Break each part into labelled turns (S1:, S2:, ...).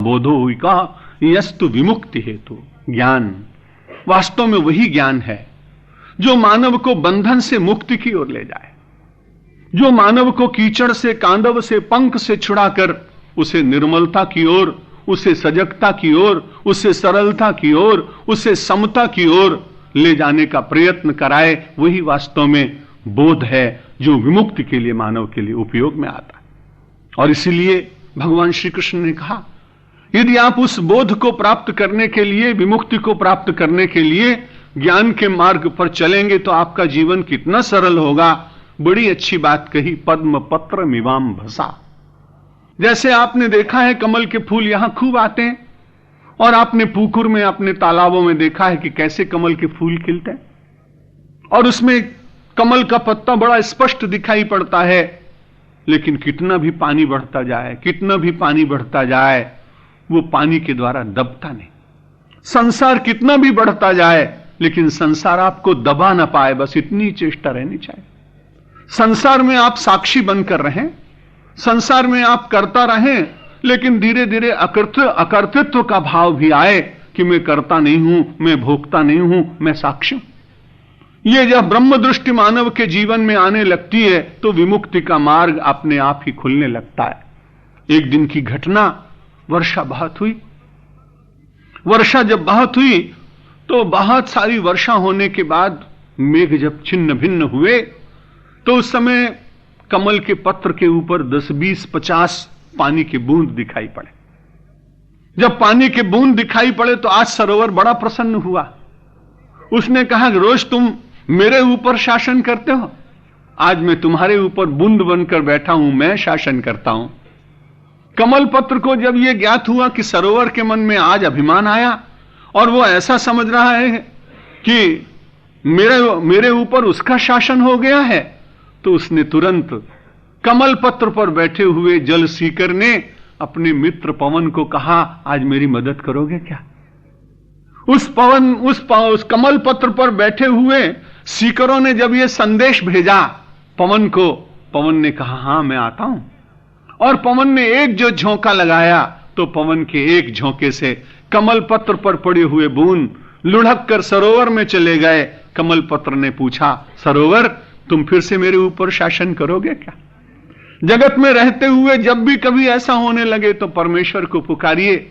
S1: बोधो हुई का यस्तु विमुक्ति हेतु। ज्ञान वास्तव में वही ज्ञान है जो मानव को बंधन से मुक्ति की ओर ले जाए, जो मानव को कीचड़ से, कांदव से, पंख से छुड़ाकर उसे निर्मलता की ओर, उसे सजगता की ओर, उसे सरलता की ओर, उसे समता की ओर ले जाने का प्रयत्न कराए। वही वास्तव में बोध है जो विमुक्ति के लिए, मानव के लिए उपयोग में आता है। और इसीलिए भगवान श्री कृष्ण ने कहा, यदि आप उस बोध को प्राप्त करने के लिए, विमुक्ति को प्राप्त करने के लिए ज्ञान के मार्ग पर चलेंगे तो आपका जीवन कितना सरल होगा। बड़ी अच्छी बात कही, पद्म पत्र मिवाम भसा। जैसे आपने देखा है कमल के फूल यहां खूब आते हैं, और आपने पुकुर में, अपने तालाबों में देखा है कि कैसे कमल के फूल खिलते हैं, और उसमें कमल का पत्ता बड़ा स्पष्ट दिखाई पड़ता है। लेकिन कितना भी पानी बढ़ता जाए, कितना भी पानी बढ़ता जाए, वो पानी के द्वारा दबता नहीं। संसार कितना भी बढ़ता जाए, लेकिन संसार आपको दबा ना पाए, बस इतनी चेष्टा रहनी चाहिए। संसार में आप साक्षी बनकर रहें, संसार में आप करता रहें, लेकिन धीरे धीरे अकर्तृत्व का भाव भी आए कि मैं करता नहीं हूं, मैं भोगता नहीं हूं, मैं साक्षी हूं। ये जब ब्रह्म दृष्टि मानव के जीवन में आने लगती है तो विमुक्ति का मार्ग अपने आप ही खुलने लगता है। एक दिन की घटना, वर्षा बहुत हुई। वर्षा जब बहुत हुई तो बहुत सारी वर्षा होने के बाद मेघ जब छिन्न भिन्न हुए तो उस समय कमल के पत्र के ऊपर 10, 20, 50 पानी के बूंद दिखाई पड़े। जब पानी के बूंद दिखाई पड़े तो आज सरोवर बड़ा प्रसन्न हुआ। उसने कहा, रोज तुम मेरे ऊपर शासन करते हो, आज मैं तुम्हारे ऊपर बूंद बनकर बैठा हूं, मैं शासन करता हूं। कमल पत्र को जब यह ज्ञात हुआ कि सरोवर के मन में आज अभिमान आया और वो ऐसा समझ रहा है कि मेरे ऊपर उसका शासन हो गया है, तो उसने तुरंत कमल पत्र पर बैठे हुए जल सीकर ने अपने मित्र पवन को कहा, आज मेरी मदद करोगे क्या? उस कमल पत्र पर बैठे हुए सीकरों ने जब यह संदेश भेजा पवन को, पवन ने कहा, हां मैं आता हूं। और पवन ने एक जो झोंका लगाया तो पवन के एक झोंके से कमल पत्र पर पड़े हुए बूंद लुढ़क कर सरोवर में चले गए। कमल पत्र ने पूछा, सरोवर तुम फिर से मेरे ऊपर शासन करोगे क्या? जगत में रहते हुए जब भी कभी ऐसा होने लगे तो परमेश्वर को पुकारिए,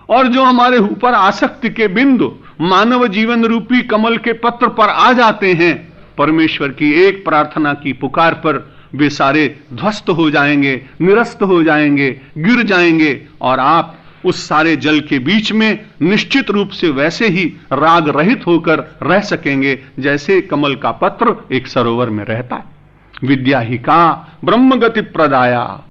S1: और जो हमारे ऊपर आसक्ति के बिंदु मानव जीवन रूपी कमल के पत्र पर आ जाते हैं, परमेश्वर की एक प्रार्थना की पुकार पर वे सारे ध्वस्त हो जाएंगे, निरस्त हो जाएंगे, गिर जाएंगे, और आप उस सारे जल के बीच में निश्चित रूप से वैसे ही राग रहित होकर रह सकेंगे जैसे कमल का पत्र एक सरोवर में रहता है। विद्या ही का ब्रह्म गति प्रदाया।